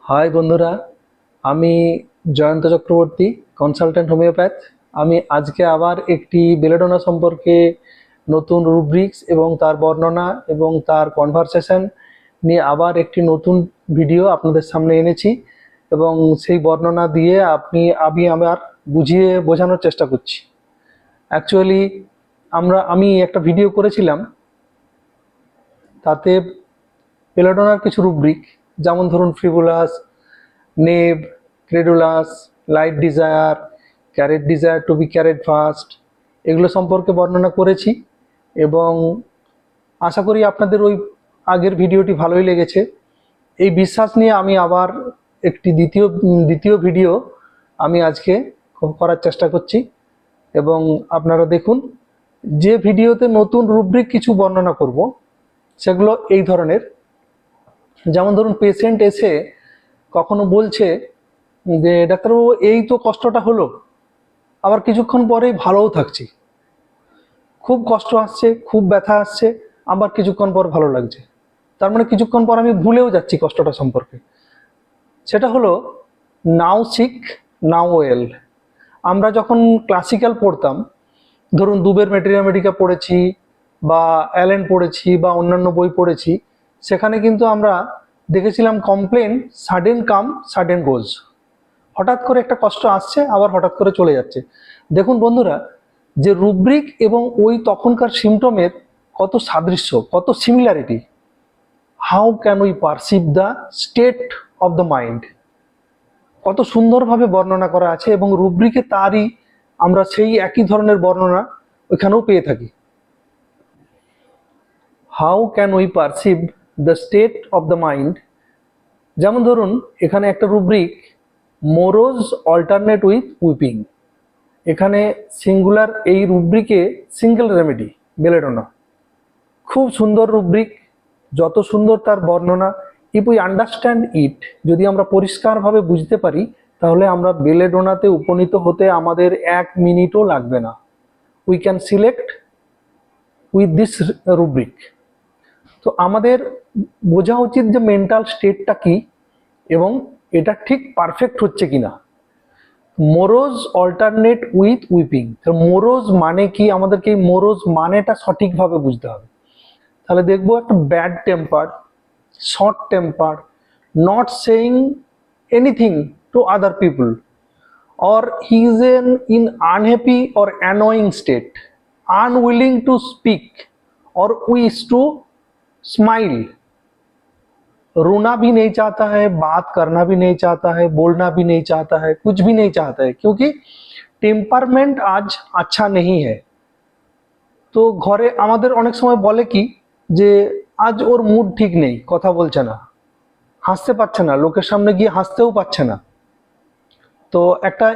High বন্ধুরা, আমি Jayanta Chakraborty, consultant homeopath. আমি আজকে আবার একটি বেলেডোনা সম্পর্কে নতুন রুব্রিক্স এবং তার বর্ণনা এবং তার কনভারসেশন নিয়ে আবার একটি নতুন ভিডিও আপনাদের সামনে এনেছি এবং সেই বর্ণনা দিয়ে আমি আমার বুঝিয়ে বোঝানোর চেষ্টা করছি। অ্যাকচুয়ালি আমি একটা ভিডিও করেছিলাম, তাতে বেলেডোনার কিছু রুব্রিক, যেমন ধরুন frivolous, naive, credulous, light desire, ক্যারেট ডিজায়ার টু বি ক্যারেট ফার্স্ট, এগুলো সম্পর্কে বর্ণনা করেছি এবং আশা করি আপনাদের ওই আগের ভিডিওটি ভালোই লেগেছে। এই বিশ্বাস নিয়ে আমি আবার একটি দ্বিতীয় ভিডিও আমি আজকে করার চেষ্টা করছি এবং আপনারা দেখুন। যে ভিডিওতে নতুন রুব্রিক কিছু বর্ণনা করব সেগুলো এই ধরনের, যেমন ধরুন পেশেন্ট এসে কখনো বলছে যে ডাক্তারবাবু এই তো কষ্টটা হলো, আবার কিছুক্ষণ পরেই ভালোও থাকছি, খুব কষ্ট আসছে, খুব ব্যথা আসছে, আবার কিছুক্ষণ পর ভালো লাগছে। তার মানে কিছুক্ষণ পর আমি ভুলেও যাচ্ছি কষ্টটা সম্পর্কে। সেটা হলো নাও সিক নাও ওয়েল। আমরা যখন ক্লাসিক্যাল পড়তাম, ধরুন দুবের ম্যাটেরিয়া মেডিকা পড়েছি বা অ্যালেন পড়েছি বা অন্যান্য বই পড়েছি, সেখানে কিন্তু আমরা দেখেছিলাম কমপ্লেন সাডেন কাম সাডেন গোজ। হঠাৎ করে একটা কষ্ট আসছে, আবার হঠাৎ করে চলে যাচ্ছে। দেখুন বন্ধুরা, যে রুব্রিক এবং ওই তখনকার সিমটমের কত সাদৃশ্য, কত similarity. How can we perceive the state of the mind, কত সুন্দরভাবে বর্ণনা করা আছে এবং রুব্রিকে তারই আমরা সেই একই ধরনের বর্ণনা ওইখানেও পেয়ে থাকি। How can we perceive the state of the mind, যেমন ধরুন এখানে একটা রুব্রিক মোরোজ অল্টারনেট উইথ উইপিং। এখানে সিঙ্গুলার, এই রুব্রিকে সিঙ্গেল রেমেডি বেলেডোনা, খুব সুন্দর রুব্রিক, যত সুন্দর তার বর্ণনা। ইফ উই আন্ডারস্ট্যান্ড ইট, যদি আমরা পরিষ্কারভাবে বুঝতে পারি, তাহলে আমরা বেলেডোনাতে উপনীত হতে আমাদের 1 মিনিটও লাগবে না। We can select with this rubric. তো আমাদের বোঝা উচিত যে মেন্টাল স্টেটটা কি এবং এটা ঠিক পারফেক্ট হচ্ছে কিনা। মোরোজ অল্টারনেট উইথ উইপিং, মোরোজ মানে কি, আমাদেরকে এই মোরোজ মানেটা সঠিকভাবে বুঝতে হবে। তাহলে দেখবো একটা bad temper, short temper, not saying anything to other people, or he is in unhappy or annoying state, unwilling to speak or wish to smile, रोना भी नहीं चाहता है, बात करना भी नहीं चाहता है, बोलना भी नहीं चाहता है, कुछ भी नहीं चाहता है, क्योंकि টেম্পারমেন্ট আজ আচ্ছা নেই है। তো ঘরে আমাদের অনেক সময় বলে কি যে আজ ওর মুড ঠিক নেই, কথা বলছে না, হাসতে পারছে না, লোকের সামনে গিয়ে হাসতেও পারছে না। তো একটা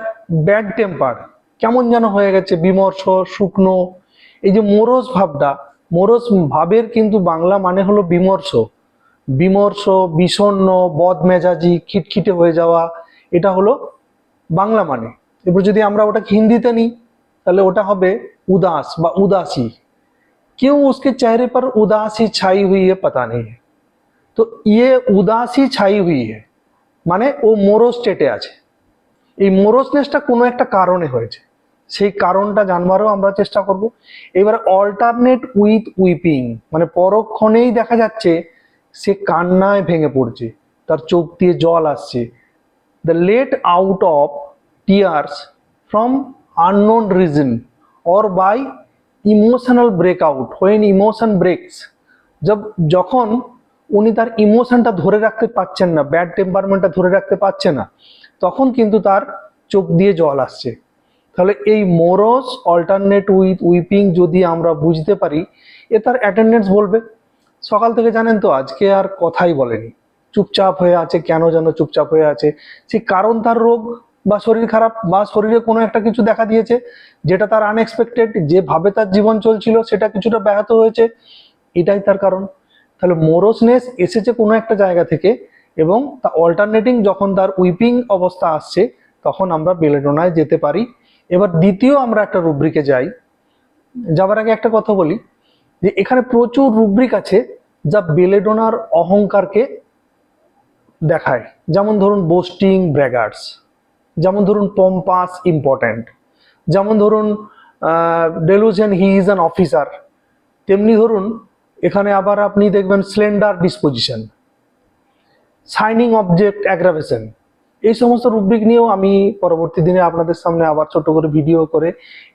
ব্যাড টেম্পার, কেমন যেন হয়ে গেছে, বিমর্ষ, শুকনো। এই যে মোরজ ভাবটা, মোরজ ভাবের কিন্তু বাংলা মানে হলো বিমর্ষ। বিমর্ষ, বিষণ্ণ, বদমেজাজি, খিটখিটে হয়ে যাওয়া, এটা হলো বাংলা মানে। এবার যদি আমরা ওটাকে হিন্দিতে নিই, তাহলে ওটা হবে উদাস বা উদাসী। क्यों उसके चेहरे पर उदासी छाई हुई है पता नहीं है। तो ये उदासी छाई हुई है মানে ও মোরো স্টেটে আছে। এই মোরোসনেসটা কোনো একটা কারণে হয়েছে, সেই কারণটা জানবারও আমরা চেষ্টা করব। এবার অল্টারনেট উইথ উইপিং, মানে পরক্ষণেই দেখা যাচ্ছে সে কান্নায় ভেঙে পড়ছে, তার চোখ দিয়ে জল আসছে। The let out of tears from unknown reason or by emotional breakout, when emotion breaks, যখন উনি তার ইমোশনটা ধরে রাখতে পারছেন না, ব্যাড টেম্পারমেন্টটা ধরে রাখতে পারছে না, তখন কিন্তু তার চোখ দিয়ে জল আসছে। তাহলে এই মোরস অল্টারনেট উইথ উইপিং যদি আমরা বুঝতে পারি, এ তার অ্যাটেন্ডেন্স বলবে সকাল থেকে জানেন তো আজকে আর কথাই বলেনি, চুপচাপ হয়ে আছে, কেন যেন চুপচাপ হয়ে আছে। সেই কারণ তার রোগ বা শরীর খারাপ বা শরীরে কোনো একটা কিছু দেখা দিয়েছে যেটা তার আনএক্সপেক্টেড, যেভাবে তার জীবন চলছিল সেটা কিছুটা ব্যাহত হয়েছে, এটাই তার কারণ। তাহলে মোরসনেস এসেছে কোনো একটা জায়গা থেকে এবং তা অল্টারনেটিং যখন তার উইপিং অবস্থা আসছে, তখন আমরা বেলেডোনায় যেতে পারি। এবার দ্বিতীয় আমরা একটা রুব্রিকে যাই। যাবার আগে একটা কথা বলি যে এখানে প্রচুর রুব্রিক আছে যা বেলেডোনার অহংকারকে দেখায়, যেমন ধরুন বোস্টিং ব্র্যাগার্স, যেমন ধরুন পম্পাস ইম্পর্ট্যান্ট, যেমন ধরুন delusion he is an officer, তেমনি ধরুন এখানে আবার আপনি দেখবেন slender disposition, shining object aggravation. এই সমস্ত রুব্রিক নিয়েও আমি পরবর্তী দিনে আপনাদের সামনে আবার ছোট করে ভিডিও করে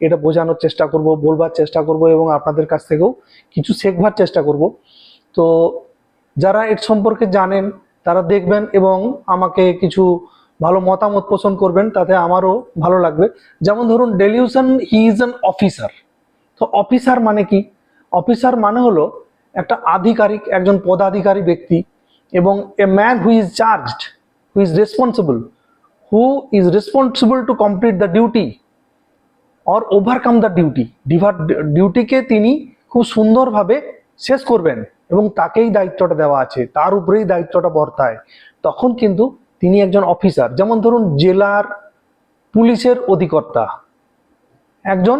এটা বোঝানোর চেষ্টা করব, বলবার চেষ্টা করব এবং আপনাদের কাছ থেকেও কিছু শেখবার চেষ্টা করব। তো যারা এর সম্পর্কে জানেন তারা দেখবেন এবং আমাকে কিছু ভালো মতামত পোষণ করবেন, তাতে আমারও ভালো লাগবে। যেমন ধরুন delusion he is an officer. তো অফিসার মানে কি? অফিসার মানে হলো একটা আধিকারিক, একজন পদাধিকারী ব্যক্তি, এবং a man who is charged, who is responsible to complete the duty or overcome the duty. ডিউটিকে তিনি খুব সুন্দরভাবে শেষ করবেন এবং তাকেই দায়িত্বটা দেওয়া আছে, তার উপরেই দায়িত্বটা বর্তায়, তখন কিন্তু তিনি একজন অফিসার। যেমন ধরুন জেলার পুলিশের অধিকর্তা, একজন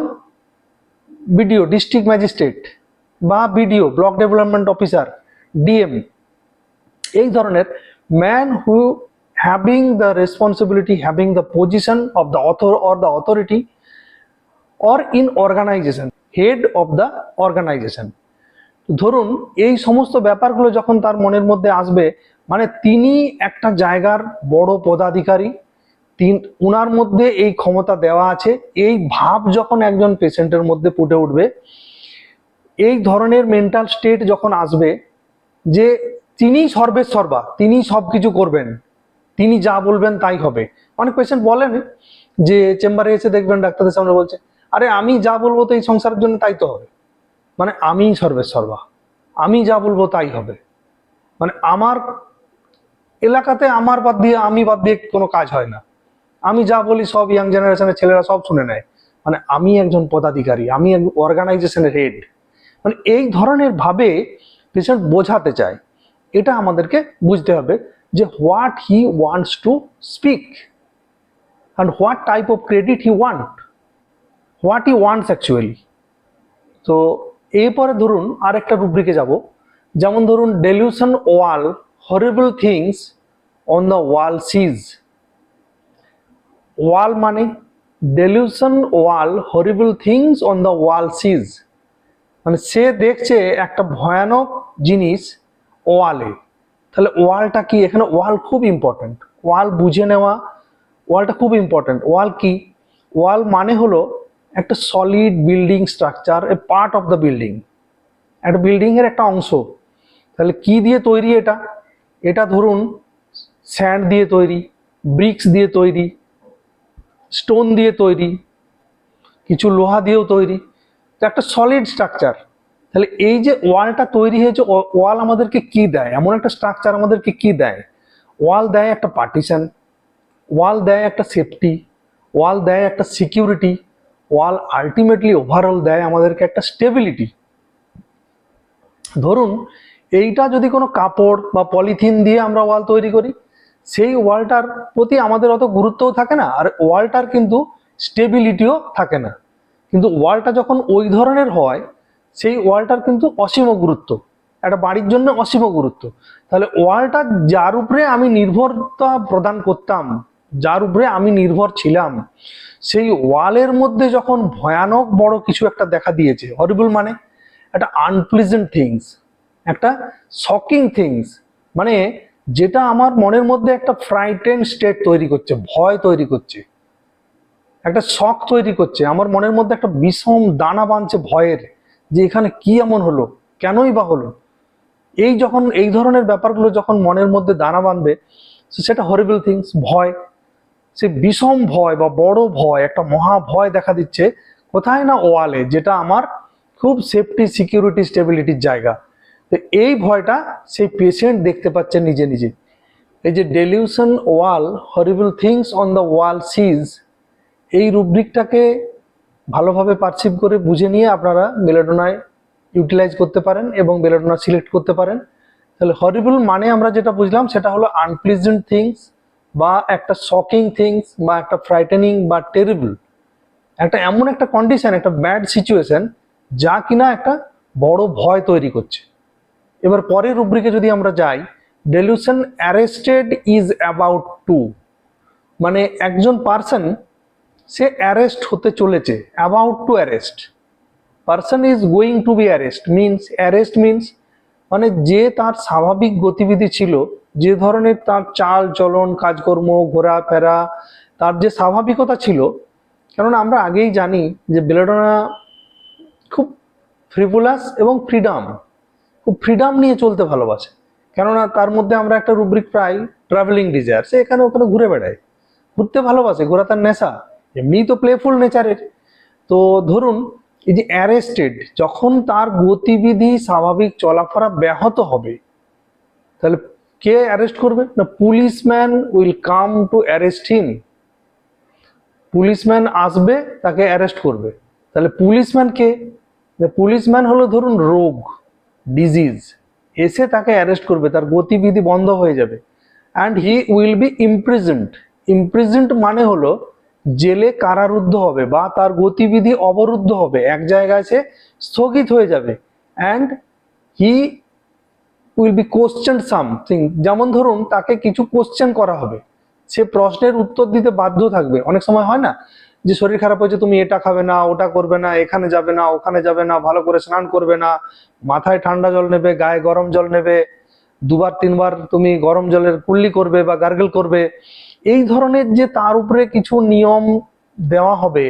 বিডিও ডিস্ট্রিক্ট ম্যাজিস্ট্রেট, বা BDO block development officer, DM, এই ধরনের man who having the responsibility, having the position of the author or the authority or in organisation, head of the organisation. ধরুন এই সমস্ত ব্যাপারগুলো যখন তার মনের মধ্যে আসবে, মানে তিনি একটা জায়গার বড় পদাধিকারী, উনার মধ্যে এই ক্ষমতা দেওয়া আছে, এই ভাব যখন একজন পেশেন্টের মধ্যে ফুটে উঠবে, এই ধরনের মেন্টাল স্টেট যখন আসবে যে তিনি সর্বেসর্বা, তিনি সব কিছু করবেন, তিনি যা বলবেন তাই হবে। অনেক পেশেন্ট বলেন যে চেম্বারে এসে দেখবেন ডাক্তারদের সামনে বলছে, আরে আমি যা বলবো তো এই সংসারের জন্য তাই তো হবে, মানে আমি সর্বেসর্বা, আমি যা বলবো তাই হবে, মানে আমার এলাকাতে আমি বাদ দিয়ে কোনো কাজ হয় না, আমি যা বলি সব ইয়াং জেনারেশনের ছেলেরা সব শুনে নেয়, মানে আমি একজন পদাধিকারী, আমি অর্গানাইজেশনের হেড। মানে এই ধরনের ভাবে পেশেন্ট বোঝাতে চায়। এটা আমাদেরকে বুঝতে হবে যে what he wants to speak and what type of credit he what he wants actually. তো এরপরে ধরুন আরেকটা রুব্রিকে যাব, যেমন ধরুন delusion wall horrible things on the ওয়াল সিজ। ওয়াল মানে delusion wall horrible things on the ওয়াল সিজ, মানে সে দেখছে একটা ভয়ানক জিনিস ওয়ালে। তাহলে ওয়ালটা কি? এখানে ওয়াল খুব ইম্পর্টেন্ট, ওয়াল বুঝে নেওয়া, ওয়ালটা খুব ইম্পর্টেন্ট। ওয়াল কি? ওয়াল মানে হলো একটা solid building structure, A part of the building, একটা বিল্ডিং এর একটা অংশ। তাহলে কি দিয়ে তৈরি এটা? এটা ধরুন স্যান্ড দিয়ে তৈরি, ব্রিক্স দিয়ে তৈরি, স্টোন দিয়ে তৈরি, কিছু লোহা দিয়েও তৈরি, তো একটা সলিড স্ট্রাকচার। তাহলে এই যে ওয়ালটা তৈরি হয়েছে, ওয়াল আমাদেরকে কি দেয়? এমন একটা স্ট্রাকচার আমাদেরকে কি দেয়? ওয়াল দেয় একটা পার্টিশন, ওয়াল দেয় একটা সেফটি, ওয়াল দেয় একটা সিকিউরিটি, ওয়াল আলটিমেটলি ওভারঅল দেয় আমাদেরকে একটা স্টেবিলিটি। ধরুন এইটা যদি কোনো কাপড় বা পলিথিন দিয়ে আমরা ওয়াল তৈরি করি, সেই ওয়ালটার প্রতি আমাদের অত গুরুত্বও থাকে না, আর ওয়ালটার কিন্তু স্টেবিলিটিও থাকে না। কিন্তু ওয়ালটা যখন ওই ধরনের হয়, সেই ওয়ালটার কিন্তু অসীম গুরুত্ব, একটা বাড়ির জন্য অসীম গুরুত্ব। তাহলে ওয়ালটা যার উপরে আমি নির্ভরতা প্রদান করতাম, যার উপরে আমি নির্ভর ছিলাম, সেই ওয়ালের মধ্যে যখন ভয়ানক বড় কিছু একটা দেখা দিয়েছে, হরিবল মানে একটা আনপ্লিজেন্ট থিংস, একটা শকিং থিংস, মানে যেটা আমার মনের মধ্যে একটা ফ্রাইটেন স্টেট তৈরি করছে, ভয় তৈরি করছে, একটা শক তৈরি করছে, আমার মনের মধ্যে একটা বিষম দানা বাঁধছে ভয়ের, যে এখানে কি এমন হলো, কেনই বা হলো। যখন এই ধরনের ব্যাপারগুলো যখন মনের মধ্যে দানা বাঁধবে, সেটা হরিবল থিংস, ভয়। সে বিষম ভয় বা বড় ভয়, একটা মহা ভয় দেখা দিচ্ছে কোথায় না ওয়ালে, যেটা আমার খুব সেফটি, সিকিউরিটি, স্টেবিলিটির জায়গা। তো এই ভয়টা সেই পেশেন্ট দেখতে পাচ্ছে নিজে নিজে। এই যে delusion wall horrible things on the ওয়াল সিজ, এই রুব্রিকটাকে ভালোভাবে পারসিভ করে বুঝে নিয়ে আপনারা বেলেডোনায় ইউটিলাইজ করতে পারেন এবং বেলেডোনা সিলেক্ট করতে পারেন। তাহলে হরিবল মানে আমরা যেটা বুঝলাম সেটা হলো আনপ্লিজেন্ট থিংস, বা একটা শকিং থিংস, বা একটা ফ্রাইটেনিং বা টেরিবল, একটা এমন একটা কন্ডিশন, একটা ব্যাড সিচুয়েশন যা কিনা একটা বড় ভয় তৈরি করছে। এবার পরের রুব্রিকে যদি আমরা যাই, delusion arrested is about to, মানে একজন পার্সন সে অ্যারেস্ট হতে চলেছে, about to arrest, person is going to be arrest means, arrest means মানে যে তার স্বাভাবিক গতিবিধি ছিল, যে ধরনের তার চাল চলন কাজকর্ম ঘোরাফেরা, তার যে স্বাভাবিকতা ছিল, কারণ আমরা আগেই জানি যে বেলেডোনা খুব ফ্রিভুলাস এবং খুব ফ্রিডম নিয়ে চলতে ভালোবাসে, কেননা তার মধ্যে আমরা একটা রুব্রিক প্রায় ট্রাভেলিং ডিজায়ার, সে এখানে ওখানে ঘুরে বেড়ায়, ঘুরতে ভালোবাসে, ঘোরা তার নেশা, এমনিই তো প্লেফুল নেচারের। তো ধরুন এই যে অ্যারেস্টেড, যখন তার গতিবিধি স্বাভাবিক চলাফেরা ব্যাহত হবে, তাহলে কে অ্যারেস্ট করবে না, policeman will come to arrest him, policeman আসবে তাকে অ্যারেস্ট করবে। তাহলে পুলিশম্যান কে, পুলিশম্যান হলো ধরুন রোগ, ডিজিজ, এসে তাকে অ্যারেস্ট করবে, তার গতিবিধি বন্ধ হয়ে যাবে, অ্যান্ড হি উইল বি ইমপ্রিজেন্ট, ইমপ্রিজেন্ট মানে হলো জেলে কারারুদ্ধ হবে বা তার গতিবিধি অবরুদ্ধ হবে, এক জায়গায় সে স্থগিত হয়ে যাবে, and he will B question something, যেমন ধরুন তাকে কিছু কোশ্চেন করা হবে, সে প্রশ্নের উত্তর দিতে বাধ্য থাকবে। অনেক সময় হয় না যে শরীর খারাপ হয়েছে, তুমি এটা খাবে না, ওটা করবে না, এখানে যাবে না, ওখানে যাবে না, ভালো করে স্নান করবে না, মাথায় ঠান্ডা জল নেবে, গায়ে গরম জল নেবে, দুবার তিনবার তুমি গরম জলের কুল্লি করবে বা গার্গেল করবে, এই ধরনের যে তার উপরে কিছু নিয়ম দেওয়া হবে,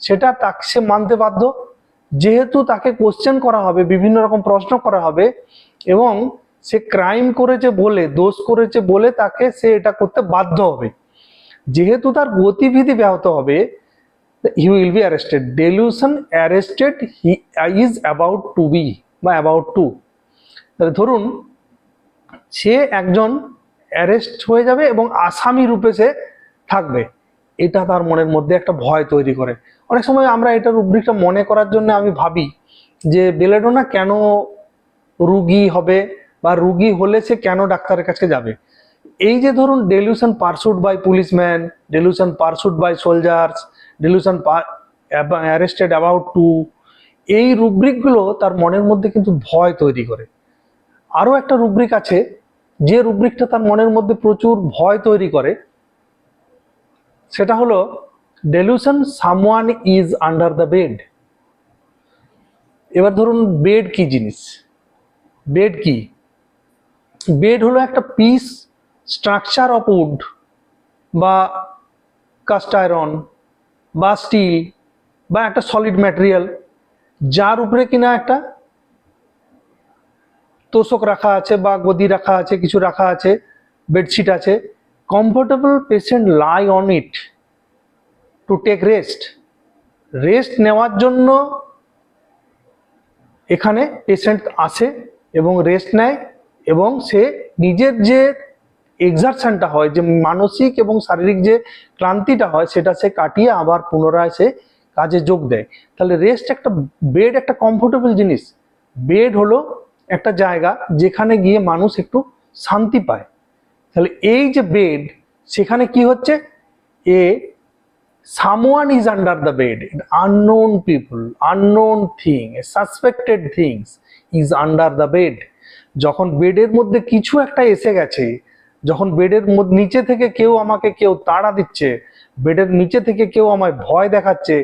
সেটা তাকে সে মানতে বাধ্য, যেহেতু তাকে কোশ্চেন করা হবে, বিভিন্ন রকম প্রশ্ন করা হবে, এবং সে ক্রাইম করেছে বলে, দোষ করেছে বলে তাকে সে এটা করতে বাধ্য হবে, যেহেতু তার গতিবিধি ব্যাহত হবে, he will be arrested, delusion arrested he is about to be বা অ্যাবাউট টু। তাহলে ধরুন সে একজন অ্যারেস্ট হয়ে যাবে এবং আসামি রূপে সে থাকবে, এটা তার মনের মধ্যে একটা ভয় তৈরি করে। অনেক সময় আমরা এটা রুব্রিকটা মনে করার জন্য আমি ভাবি যে বেলেডোনা কেন রুগী হবে বা রুগী হলে সে কেন ডাক্তারের কাছে যাবে। এই যে ধরুন delusion pursued by policeman, delusion pursued by soldiers, delusion arrested about to, এই রুব্রিকগুলো তার মনের মধ্যে কিন্তু ভয় তৈরি করে। আরও একটা রুব্রিক আছে, যে রুব্রিকটা তার মনের মধ্যে প্রচুর ভয় তৈরি করে, সেটা হলো delusion someone is under the bed. এবার ধরুন বেড কি জিনিস, বেড কি, বেড হলো একটা পিস স্ট্রাকচার অফ উড বা কাস্ট আয়রন বা স্টিল বা একটা সলিড ম্যাটেরিয়াল, যার উপরে কিনা একটা তোষক রাখা আছে বা গদি রাখা আছে, কিছু রাখা আছে, বেডশিট আছে, comfortable patient lie on it to take rest, rest নেওয়ার জন্য এখানে পেশেন্ট আসে এবং রেস্ট নেয়, এবং সে নিজের যে এক্সারশনটা হয়, যে মানসিক এবং শারীরিক যে ক্লান্তিটা হয়, সেটা সে কাটিয়ে আবার পুনরায় সে কাজে যোগ দেয়। তাহলে রেস্ট একটা, বেড একটা কমফোর্টেবল জিনিস, বেড হলো একটা জায়গা যেখানে গিয়ে মানুষ একটু শান্তি পায়। তাহলে এই যে বেড, সেখানে কি হচ্ছে, এ someone is under the bed, unknown people, unknown thing, suspected things is under the bed। যখন বেডের মধ্যে কিছু একটা এসে গেছে, যখন বেডের নিচে থেকে কেউ আমাকে কেউ তাড়া দিচ্ছে, বেডের নিচে থেকে কেউ আমায় ভয় দেখাচ্ছে,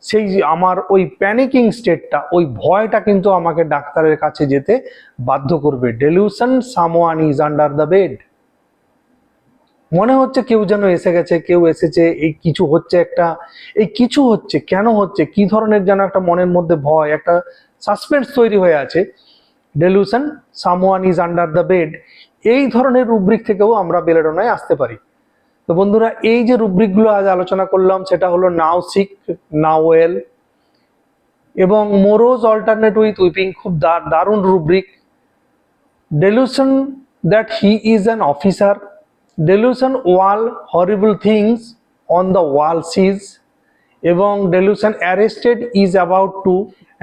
সেই আমার ওই প্যানিকিং স্টেটটা, ওই ভয়টা কিন্তু আমাকে ডাক্তারের কাছে যেতে বাধ্য করবে। Delusion someone is under the bed, মনে হচ্ছে কেউ যেন এসে গেছে, কেউ এসেছে, এই কিছু হচ্ছে, একটা এই কিছু হচ্ছে, কেন হচ্ছে, কি ধরনের যেন একটা মনের মধ্যে ভয়, একটা সাসপেন্স তৈরি হয়ে আছে। Delusion someone is under the bed, এই ধরনের রুব্রিক থেকেও আমরা বেলেডোনায় আসতে পারি। তো বন্ধুরা, এই যে রুব্রিকগুলো আজ আলোচনা করলাম, সেটা হলো নাও সিক নাও ওয়েল এবং মোরোজ অল্টারনেট উইথ উইপিং, খুব দারুণ rubric. Delusion that he is an officer, delusion all horrible things on the wall sees, এবং delusion arrested is about to,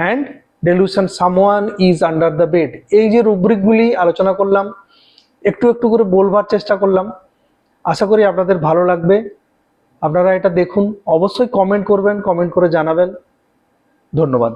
and delusion someone is under the bed। এই যে রুব্রিকগুলি আলোচনা করলাম, একটু একটু করে বলবার চেষ্টা করলাম, আশা করি আপনাদের ভালো লাগবে। আপনারা এটা দেখুন, অবশ্যই কমেন্ট করবেন, কমেন্ট করে জানাবেন। ধন্যবাদ।